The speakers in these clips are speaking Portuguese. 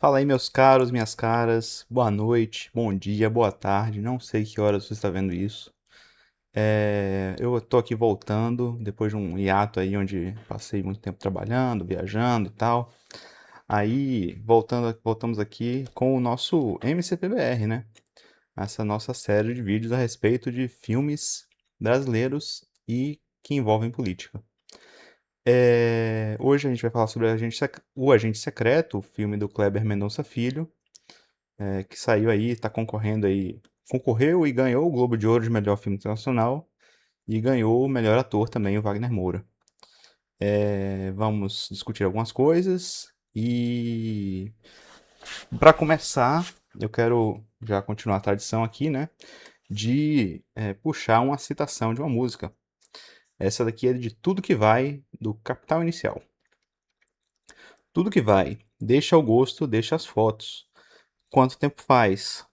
Fala aí, meus caros, minhas caras. Boa noite, bom dia, boa tarde. Não sei que horas você está vendo isso. Eu tô aqui voltando depois de um hiato aí onde passei muito tempo trabalhando, viajando e tal. Aí, voltamos aqui com o nosso MCPBR, né? Essa nossa série de vídeos a respeito de filmes brasileiros e que envolvem política. Hoje a gente vai falar sobre o Agente Secreto, o filme do Kleber Mendonça Filho, que saiu aí, tá concorrendo aí, concorreu e ganhou o Globo de Ouro de melhor filme internacional e ganhou o melhor ator também, o Wagner Moura. Vamos discutir algumas coisas e para começar, eu quero já continuar a tradição aqui, né, de puxar uma citação de uma música. Essa daqui é de Tudo Que Vai, do Capital Inicial. Tudo que vai, deixa o gosto, deixa as fotos. Quanto tempo faz?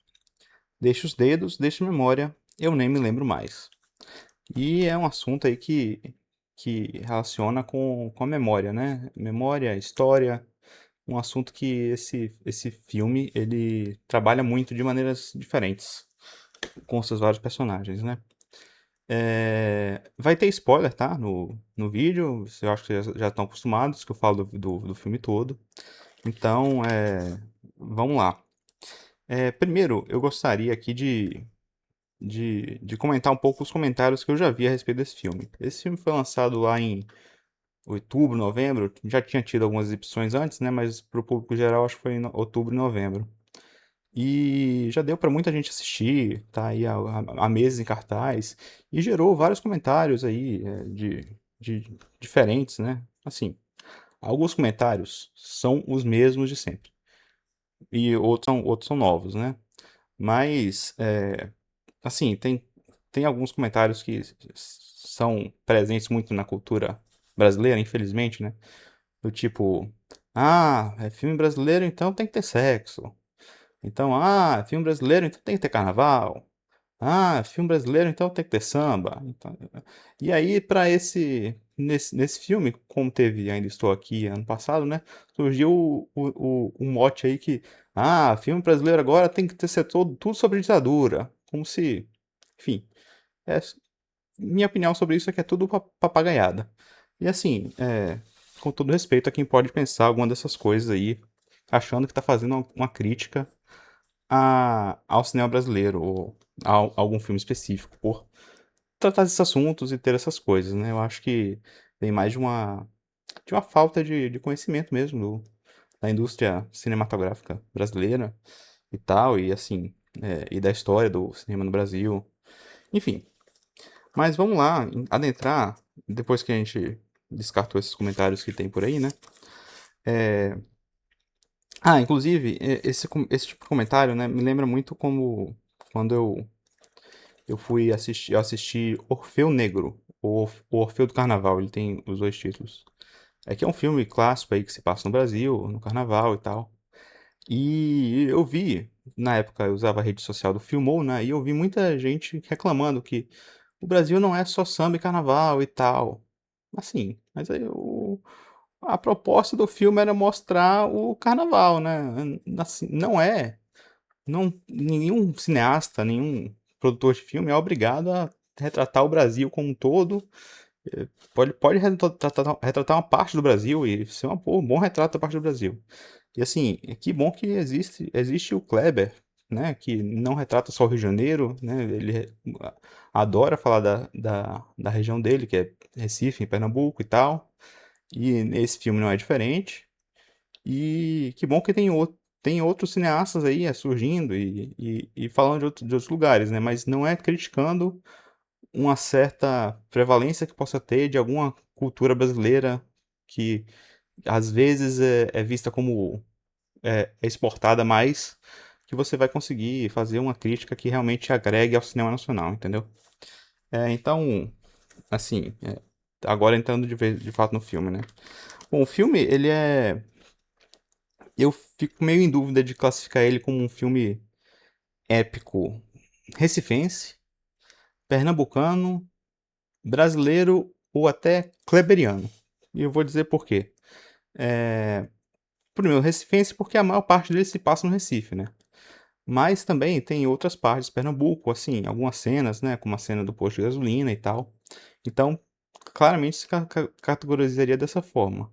Deixa os dedos, deixa a memória, eu nem me lembro mais. E é um assunto aí que relaciona com a memória, né? Memória, história, um assunto que esse filme ele trabalha muito de maneiras diferentes com seus vários personagens, né? Vai ter spoiler, tá? No vídeo, eu acho que já estão acostumados que eu falo do filme todo. Então, vamos lá. Primeiro, eu gostaria aqui de comentar um pouco os comentários que eu já vi a respeito desse filme. Esse filme foi lançado lá em outubro, novembro, já tinha tido algumas exibições antes, né? Mas para o público geral acho que foi em outubro e novembro. E já deu para muita gente assistir, tá aí há meses em cartaz, e gerou vários comentários aí de diferentes, né? Assim, alguns comentários são os mesmos de sempre, e outros são novos, né? Mas, assim, tem alguns comentários que são presentes muito na cultura brasileira, infelizmente, né? Do tipo, é filme brasileiro, então tem que ter sexo. Então, é filme brasileiro, então tem que ter carnaval. Filme brasileiro, então tem que ter samba. Então, e aí, nesse filme, como teve Ainda Estou Aqui ano passado, né? Surgiu o mote aí que, filme brasileiro agora tem que ser tudo sobre ditadura. Como se, enfim, é, minha opinião sobre isso é que é tudo papagaiada. E assim, com todo respeito a quem pode pensar alguma dessas coisas aí, achando que está fazendo uma crítica ao cinema brasileiro, ou a algum filme específico, por tratar desses assuntos e ter essas coisas, né? Eu acho que vem mais de uma falta de conhecimento mesmo da indústria cinematográfica brasileira e tal, e assim, e da história do cinema no Brasil. Enfim, mas vamos lá, adentrar, depois que a gente descartou esses comentários que tem por aí, né? Inclusive, esse tipo de comentário, né, me lembra muito como quando eu eu assisti Orfeu Negro, o Orfeu do Carnaval, ele tem os dois títulos. É que é um filme clássico aí que se passa no Brasil, no Carnaval e tal. E eu vi, na época eu usava a rede social do Filmou, né, e eu vi muita gente reclamando que o Brasil não é só samba e carnaval e tal. Assim, mas aí a proposta do filme era mostrar o carnaval, né? Assim, nenhum cineasta, nenhum produtor de filme é obrigado a retratar o Brasil como um todo. Pode retratar uma parte do Brasil e ser um bom retrato da parte do Brasil. E assim, que bom que existe o Kleber, né? Que não retrata só o Rio de Janeiro, né? Ele adora falar da região dele, que é Recife, em Pernambuco e tal. E nesse filme não é diferente. E que bom que tem outros cineastas aí surgindo e falando de outros lugares, né? Mas não é criticando uma certa prevalência que possa ter de alguma cultura brasileira que às vezes é vista como exportada mais, que você vai conseguir fazer uma crítica que realmente agregue ao cinema nacional, entendeu? Então, assim, agora entrando de fato no filme, né? Bom, o filme, ele é. Eu fico meio em dúvida de classificar ele como um filme épico recifense, pernambucano, brasileiro ou até kleberiano. E eu vou dizer por quê. primeiro, recifense, porque a maior parte dele se passa no Recife, né? Mas também tem outras partes de Pernambuco, assim, algumas cenas, né? Como a cena do posto de gasolina e tal. Então, claramente se categorizaria dessa forma.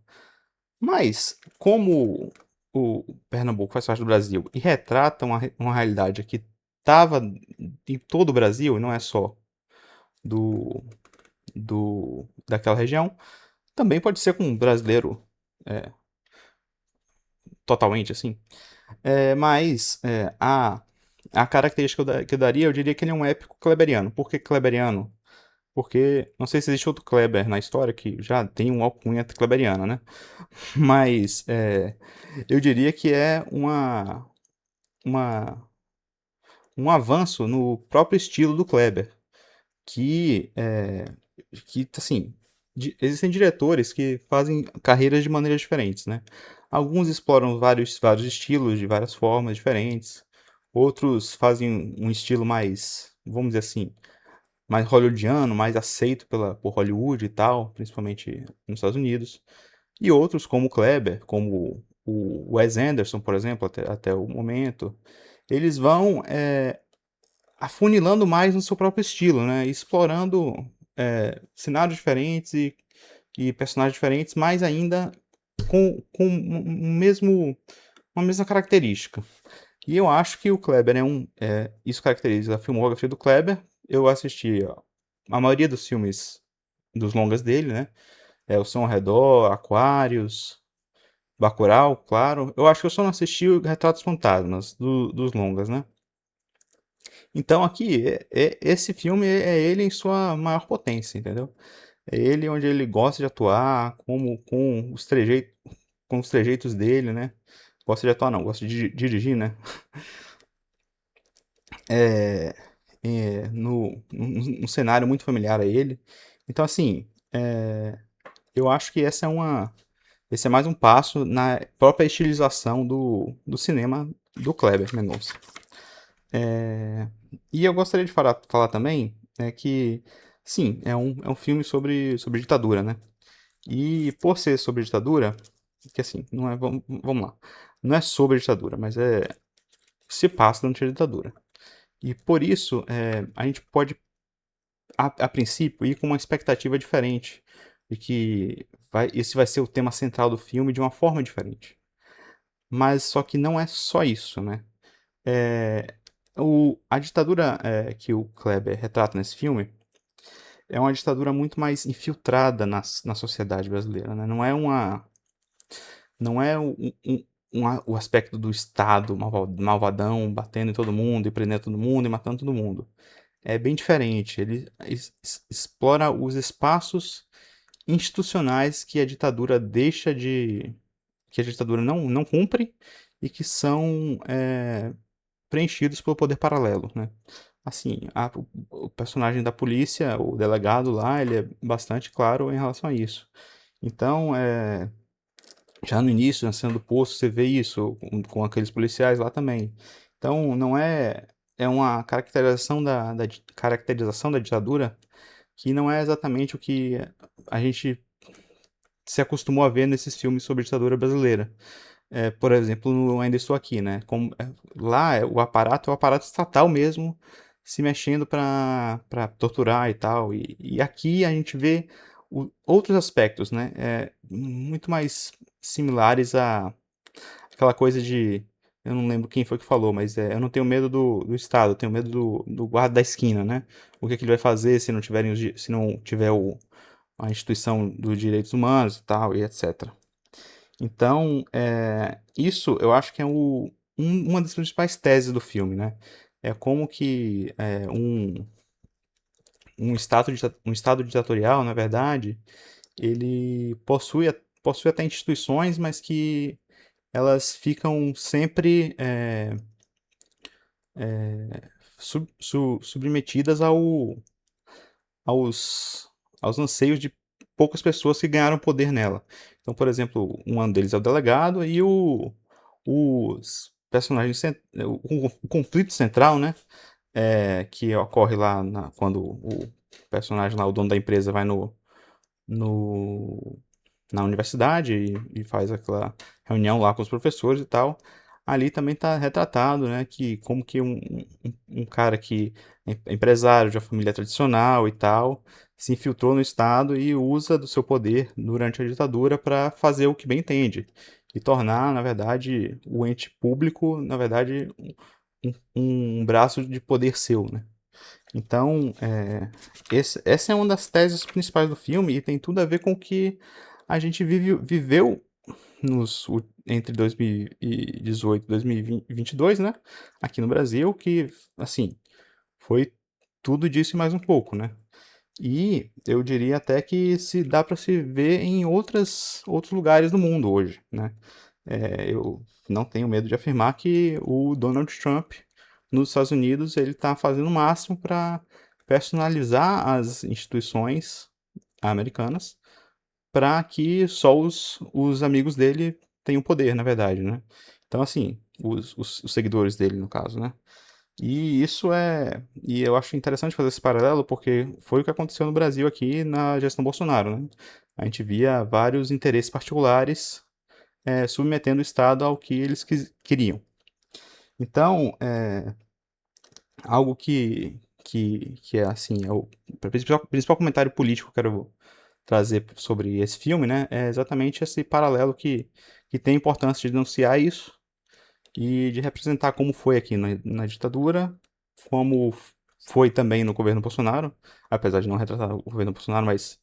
Mas, como o Pernambuco faz parte do Brasil e retrata uma realidade que estava em todo o Brasil, e não é só do, daquela região, também pode ser com um brasileiro é, totalmente assim. A característica que eu daria, eu diria que ele é um épico kleberiano. Por que kleberiano? Porque não sei se existe outro Kleber na história que já tem uma alcunha kleberiana, né? Mas eu diria que é uma, um avanço no próprio estilo do Kleber, que, assim, existem diretores que fazem carreiras de maneiras diferentes, né? Alguns exploram vários estilos de várias formas diferentes, outros fazem um estilo mais, vamos dizer assim, mais hollywoodiano, mais aceito por Hollywood e tal, principalmente nos Estados Unidos. E outros, como o Kleber, como o Wes Anderson, por exemplo, até o momento, eles vão afunilando mais no seu próprio estilo, né? Explorando cenários diferentes e personagens diferentes, mas ainda com uma mesma característica. E eu acho que o Kleber isso caracteriza a filmografia do Kleber. Eu assisti a maioria dos filmes, dos longas dele, né? O Som ao Redor, Aquários, Bacurau, claro. Eu acho que eu só não assisti o Retratos Fantasmas dos longas, né? Então aqui, esse filme é ele em sua maior potência, entendeu? É ele onde ele gosta de atuar, como com os trejeitos dele, né? Gosta de atuar não, gosta de dirigir, né? É, num cenário muito familiar a ele. Então assim, eu acho que esse é mais um passo na própria estilização do cinema do Kleber Mendonça. E eu gostaria de falar também que, sim, é um filme sobre ditadura, né? E por ser sobre ditadura, que assim, não é, vamos lá, não é sobre ditadura, mas se passa durante a ditadura. E por isso, a gente pode, a princípio, ir com uma expectativa diferente, de que esse vai ser o tema central do filme de uma forma diferente. Mas só que não é só isso, né? É, a ditadura que o Kleber retrata nesse filme é uma ditadura muito mais infiltrada na sociedade brasileira, né? Não é o aspecto do Estado malvadão batendo em todo mundo e prendendo todo mundo e matando todo mundo. É bem diferente. Ele explora os espaços institucionais que a ditadura que a ditadura não cumpre e que são preenchidos pelo poder paralelo, né? Assim, o personagem da polícia, o delegado lá, ele é bastante claro em relação a isso. Então, já no início, na cena do poço, você vê isso com aqueles policiais lá também. Então, não é uma caracterização da ditadura que não é exatamente o que a gente se acostumou a ver nesses filmes sobre ditadura brasileira. Por exemplo, no Ainda Estou Aqui, né? Lá o aparato é o aparato estatal mesmo se mexendo para torturar e tal. E aqui a gente vê outros aspectos, né? Muito mais similares a aquela coisa de. Eu não lembro quem foi que falou, mas eu não tenho medo do Estado, eu tenho medo do guarda da esquina, né? O que, que ele vai fazer se não se não tiver a instituição dos direitos humanos e tal, e etc. Então, isso eu acho que é uma das principais teses do filme, né? É como que um estado ditatorial, na verdade, ele possui até instituições, mas que elas ficam sempre submetidas aos, aos anseios de poucas pessoas que ganharam poder nela. Então, por exemplo, um deles é o delegado e os personagens, o conflito central, né, que ocorre lá quando o personagem lá, o dono da empresa, vai no na universidade e faz aquela reunião lá com os professores e tal. Ali também está retratado, né, que como que um cara que é empresário de uma família tradicional e tal, se infiltrou no Estado e usa do seu poder durante a ditadura para fazer o que bem entende e tornar, na verdade, o ente público, na verdade, um braço de poder seu, né? Então, essa é uma das teses principais do filme e tem tudo a ver com o que a gente viveu entre 2018 e 2022, né? Aqui no Brasil, que, assim, foi tudo disso e mais um pouco, né? E eu diria até que se dá para se ver em outros lugares do mundo hoje, né? Eu não tenho medo de afirmar que o Donald Trump nos Estados Unidos ele está fazendo o máximo para personalizar as instituições americanas para que só os amigos dele tenham poder, na verdade, né? Então, assim, os seguidores dele, no caso, né? E eu acho interessante fazer esse paralelo porque foi o que aconteceu no Brasil aqui na gestão Bolsonaro, né? A gente via vários interesses particulares submetendo o Estado ao que eles queriam. Então, algo que é assim, o principal comentário político que eu quero trazer sobre esse filme, né, é exatamente esse paralelo que tem importância de denunciar isso e de representar como foi aqui na ditadura, como foi também no governo Bolsonaro, apesar de não retratar o governo Bolsonaro, mas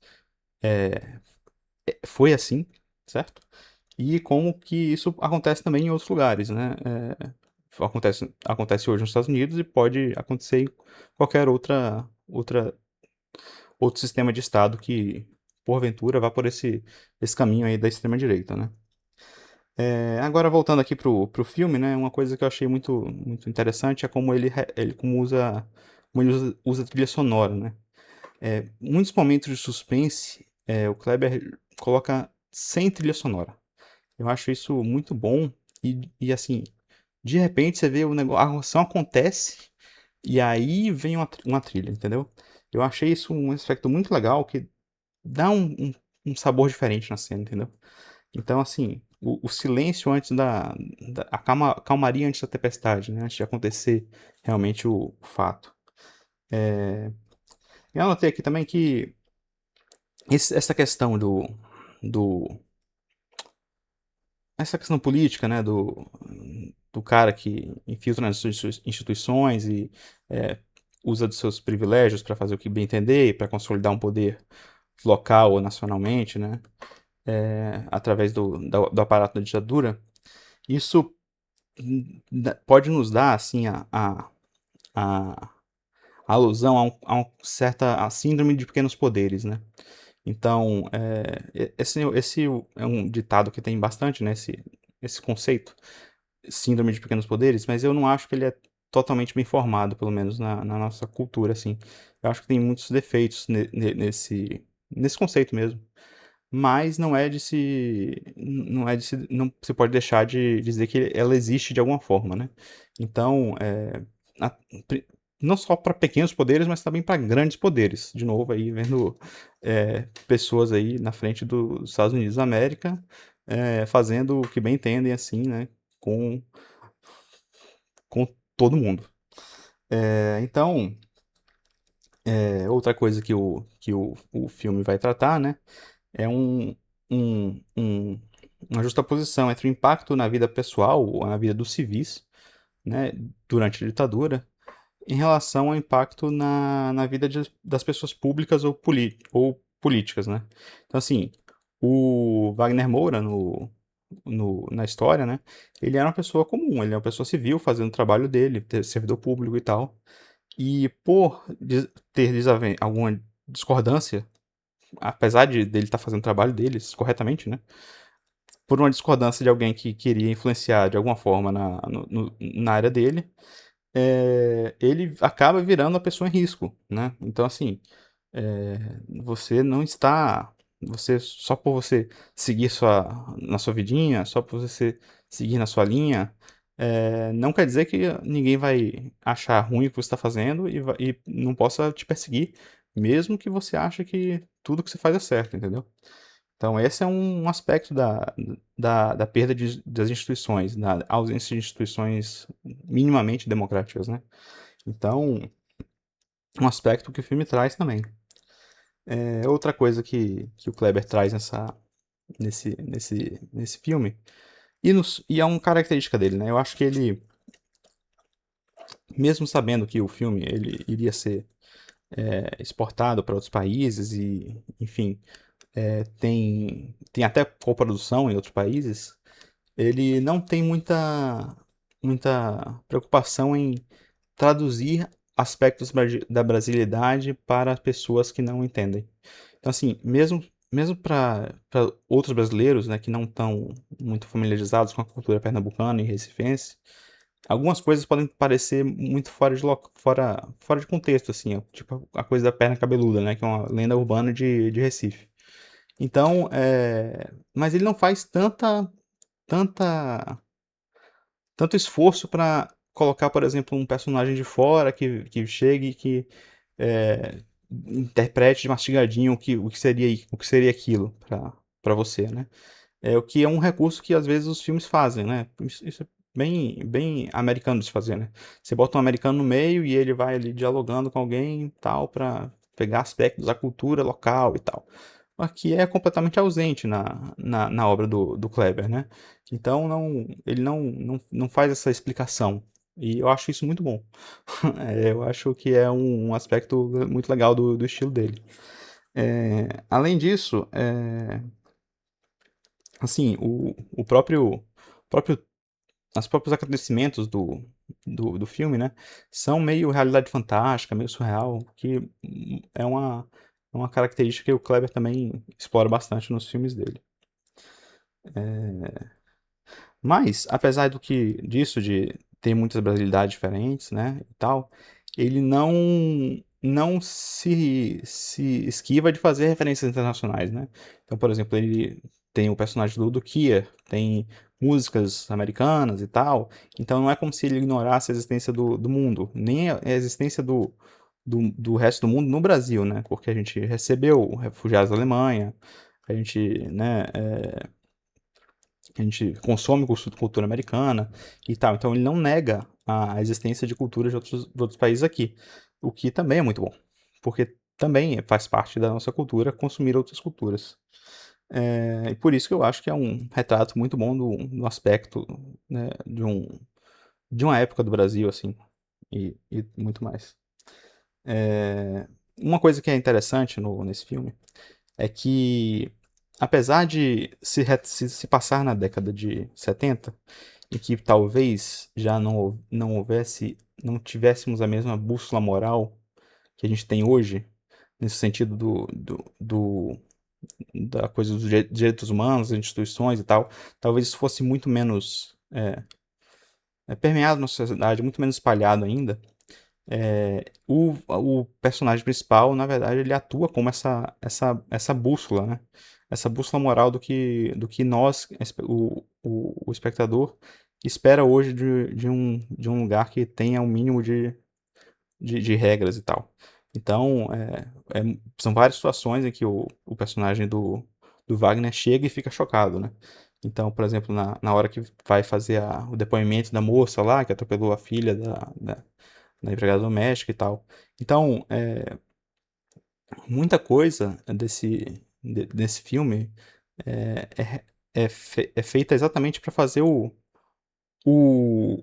foi assim, certo? E como que isso acontece também em outros lugares, né? Acontece hoje nos Estados Unidos e pode acontecer em qualquer outro sistema de Estado que, porventura, vá por esse caminho aí da extrema-direita, né? Agora, voltando aqui pro filme, né? Uma coisa que eu achei muito interessante é como ele usa trilha sonora, né? Muitos momentos de suspense, o Kleber coloca sem trilha sonora. Eu acho isso muito bom e assim, de repente você vê o negócio, a ação acontece e aí vem uma trilha, entendeu? Eu achei isso um aspecto muito legal que dá um sabor diferente na cena, entendeu? Então, assim, o silêncio antes calmaria antes da tempestade, né? Antes de acontecer realmente o fato. Eu anotei aqui também que essa questão do essa questão política, né, do cara que infiltra nas instituições e é, usa dos seus privilégios para fazer o que bem entender e para consolidar um poder local ou nacionalmente, né, através do aparato da ditadura, isso pode nos dar, assim, a alusão a uma certa a síndrome de pequenos poderes, né? Então, esse é um ditado que tem bastante, né, esse conceito, síndrome de pequenos poderes, mas eu não acho que ele é totalmente bem formado, pelo menos na nossa cultura, assim. Eu acho que tem muitos defeitos nesse conceito mesmo. Mas não se pode deixar de dizer que ela existe de alguma forma, né? Então, a- pri- não só para pequenos poderes, mas também para grandes poderes. De novo, aí vendo pessoas aí na frente dos Estados Unidos da América fazendo o que bem entendem, assim, né? Com, com todo mundo. Então, outra coisa que o filme vai tratar, né? É um, um, uma justaposição entre o impacto na vida pessoal, ou na vida dos civis, né, durante a ditadura, em relação ao impacto na vida das pessoas públicas ou políticas, né? Então, assim, o Wagner Moura, na história, né, ele era uma pessoa comum, ele é uma pessoa civil fazendo o trabalho dele, servidor público e tal, e por ter alguma discordância, apesar dele estar fazendo o trabalho deles corretamente, né? Por uma discordância de alguém que queria influenciar de alguma forma na área dele, ele acaba virando uma pessoa em risco, né? Então, assim, você não está. Só por você seguir na sua vidinha, só por você seguir na sua linha, não quer dizer que ninguém vai achar ruim o que você está fazendo e não possa te perseguir, mesmo que você ache que tudo que você faz é certo, entendeu? Então, esse é um aspecto da perda das instituições, da ausência de instituições minimamente democráticas, né? Então, um aspecto que o filme traz também. Outra coisa que o Kleber traz nesse filme, e é uma característica dele, né? Eu acho que ele, mesmo sabendo que o filme ele iria ser exportado para outros países e, enfim, tem até coprodução em outros países, ele não tem muita preocupação em traduzir aspectos da brasilidade para pessoas que não entendem. Então, assim, mesmo para outros brasileiros, né, que não estão muito familiarizados com a cultura pernambucana e recifense, algumas coisas podem parecer muito fora de contexto, assim, ó, tipo a coisa da perna cabeluda, né, que é uma lenda urbana de Recife. Então, mas ele não faz tanta, tanto esforço para colocar, por exemplo, um personagem de fora que chegue e que é, interprete de mastigadinho o que seria aquilo para você, né? O que é um recurso que às vezes os filmes fazem, né? Isso é bem americano de se fazer, né? Você bota um americano no meio e ele vai ali dialogando com alguém e tal para pegar aspectos da cultura local e tal. Aqui é completamente ausente na obra do Kleber, né? Então ele não faz essa explicação. E eu acho isso muito bom. Eu acho que é um aspecto muito legal do estilo dele. Além disso, assim, próprio, os próprios acontecimentos do filme, né, são meio realidade fantástica, meio surreal, que é uma característica que o Kleber também explora bastante nos filmes dele. Mas, apesar disso, de ter muitas brasilidades diferentes, né, e tal, ele não se esquiva de fazer referências internacionais, né? Então, por exemplo, ele tem o personagem do Kier, tem músicas americanas e tal, então não é como se ele ignorasse a existência do mundo, nem a existência do resto do mundo no Brasil, né? Porque a gente recebeu refugiados da Alemanha, a gente, né, a gente consome cultura americana e tal. Então ele não nega a existência de culturas de outros países aqui, o que também é muito bom, porque também faz parte da nossa cultura consumir outras culturas. E por isso que eu acho que é um retrato muito bom do aspecto, né, de uma época do Brasil, assim, e muito mais. Uma coisa que é interessante nesse filme é que, apesar de se passar na década de 70, em que talvez já não houvesse, não tivéssemos a mesma bússola moral que a gente tem hoje, nesse sentido da coisa dos direitos humanos, das instituições e tal, talvez isso fosse muito menos permeado na sociedade, muito menos espalhado ainda. O personagem principal, na verdade, ele atua como essa bússola, né? Essa bússola moral do que nós, o espectador, espera hoje de um lugar que tenha um mínimo de regras e tal. Então, são várias situações em que o personagem do Wagner chega e fica chocado, né? Então, por exemplo, na hora que vai fazer o depoimento da moça lá, que atropelou a filha da empregada doméstica e tal. Então, muita coisa desse filme é feita exatamente para fazer o, o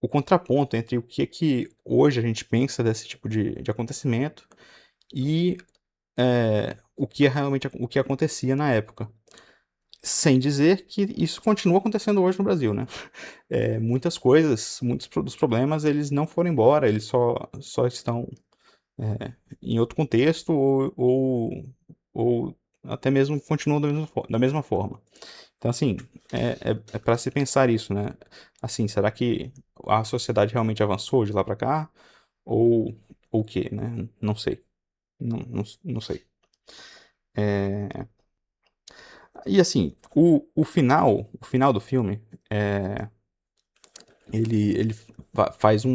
contraponto entre o que hoje a gente pensa desse tipo de acontecimento e o que é realmente o que acontecia na época. Sem dizer que isso continua acontecendo hoje no Brasil, né? Muitas coisas, dos problemas, eles não foram embora, eles só estão em outro contexto ou até mesmo continuam da mesma forma. Então, assim, é para se pensar isso, né? Assim, será que a sociedade realmente avançou de lá para cá? Ou o quê, né? Não sei. Não sei. E assim, o final do filme, ele faz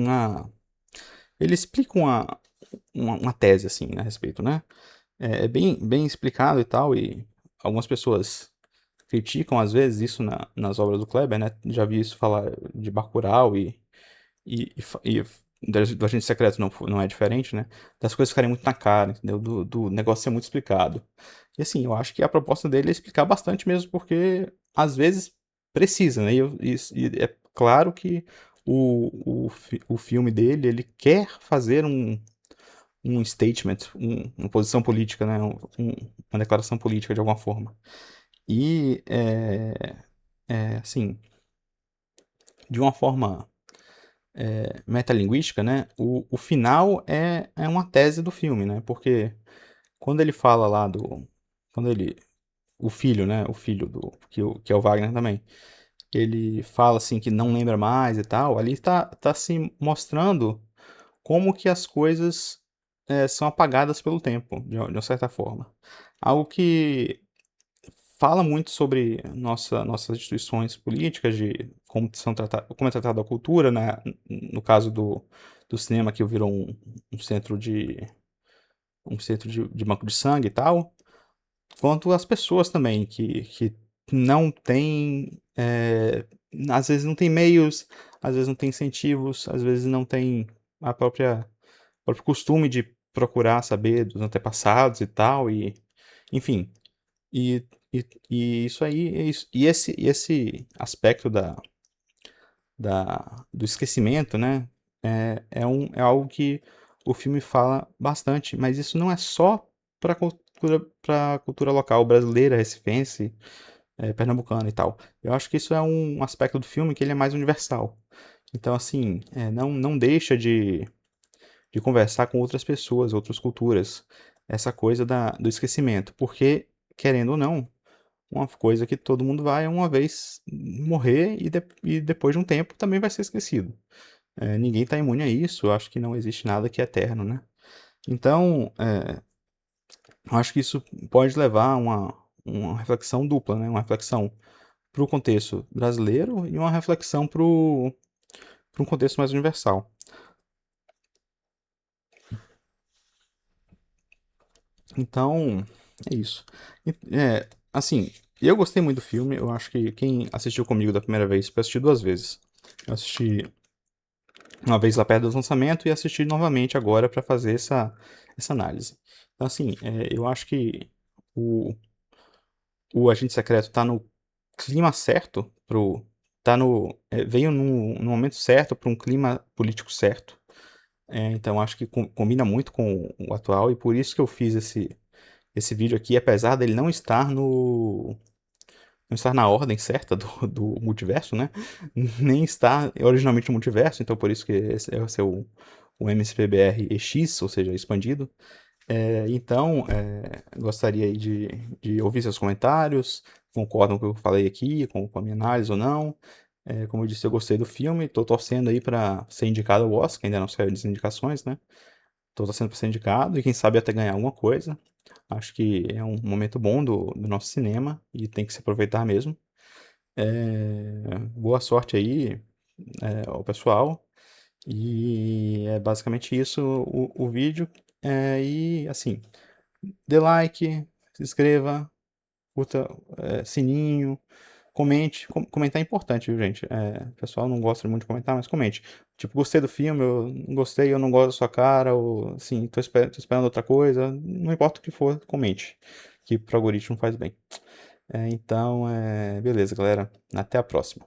ele explica uma tese, assim, a respeito, né? É bem explicado e tal, e algumas pessoas criticam às vezes isso nas obras do Kleber, né? Já vi isso falar de Bacurau e do Agente Secreto não é diferente, né? Das coisas ficarem muito na cara, entendeu? Do negócio ser muito explicado. E assim, eu acho que a proposta dele é explicar bastante mesmo, porque às vezes precisa, né? E é claro que o filme dele, ele quer fazer um statement, uma posição política, né? Uma declaração política de alguma forma. E, assim, de uma forma metalinguística, né? O final é uma tese do filme, né? Porque quando ele fala lá do. Quando ele. O filho, né? O filho que é o Wagner também. Ele fala assim que não lembra mais e tal. Ali tá se mostrando como que as coisas são apagadas pelo tempo, de uma certa forma. Algo que fala muito sobre nossas instituições políticas, de como é tratada a cultura, né? No caso do cinema, que virou um centro de banco de sangue e tal, quanto as pessoas também, que não têm, às vezes não tem meios, às vezes não tem incentivos, às vezes não tem a o próprio costume de procurar saber dos antepassados e tal, e enfim. E, e isso aí, esse aspecto do esquecimento, né, é algo que o filme fala bastante, mas isso não é só para a cultura local brasileira, recifense, pernambucana e tal. Eu acho que isso é um aspecto do filme que ele é mais universal. Então, assim, não deixa de conversar com outras pessoas, outras culturas, essa coisa do esquecimento, porque, querendo ou não, uma coisa que todo mundo vai uma vez morrer e depois de um tempo também vai ser esquecido. Ninguém está imune a isso, eu acho que não existe nada que é eterno, né? Então, eu acho que isso pode levar a uma reflexão dupla, né? Uma reflexão para o contexto brasileiro e uma reflexão para um contexto mais universal. Então, é isso. Assim, eu gostei muito do filme, eu acho que quem assistiu comigo da primeira vez foi assistir duas vezes. Eu assisti uma vez lá perto do lançamento e assisti novamente agora para fazer essa análise. Então, assim, eu acho que o, o Agente Secreto tá no clima certo veio no momento certo para um clima político certo. Então, acho que combina muito com o atual e por isso que eu fiz esse vídeo aqui, apesar dele não estar na ordem certa do multiverso, né? Nem está originalmente no multiverso, então por isso que esse é o MCPBR EX, ou seja, expandido. Então, gostaria aí de ouvir seus comentários, concordam com o que eu falei aqui, com a minha análise ou não. Como eu disse, eu gostei do filme, estou torcendo aí para ser indicado ao Oscar, ainda não saiu das indicações, né? Estou torcendo para ser indicado e quem sabe até ganhar alguma coisa. Acho que é um momento bom do nosso cinema e tem que se aproveitar mesmo. Boa sorte aí, ao pessoal. E é basicamente isso o vídeo. E assim, dê like, se inscreva, curta, sininho, comente. Comentar é importante, viu, gente? O pessoal não gosta muito de comentar, mas comente. Tipo, gostei do filme, eu não gostei, eu não gosto da sua cara, ou assim, tô esperando outra coisa. Não importa o que for, comente. Que pro algoritmo faz bem. Então, beleza, galera. Até a próxima.